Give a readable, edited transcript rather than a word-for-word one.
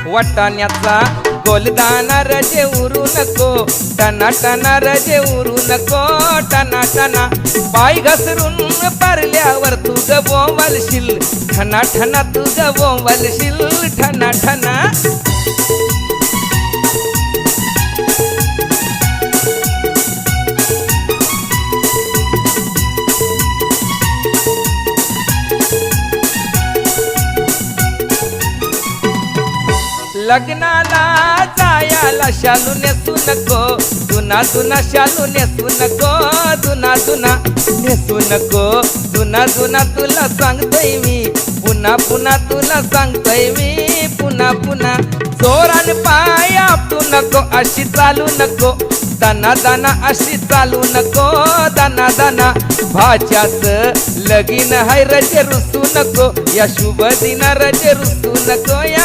वाटाण्याचा गोलदाना रजे उरू नको, टना टना रजे उरू नको, टना टना पाय घसरून पारल्यावर तू गवलशील, ठना ठना तू गवलशील, ठना ठना. लग्नाला जायाला शालू नेसू नको, जुना जुना शालू नेसू नको, जुना जुना नेसू नको, जुना जुना तुला सांगतोय मी, पुन्हा पुन्हा तुला सांगतोय मी, पुन्हा पुन्हा. जोरान पाय आपटू नको, अशी चालू नको, दाना दाना अशी चालू नको, दाना दाना. भाच्याच लगीन हाय रजे रुसू नको, या शुभ दिना रजे रुसू नको, या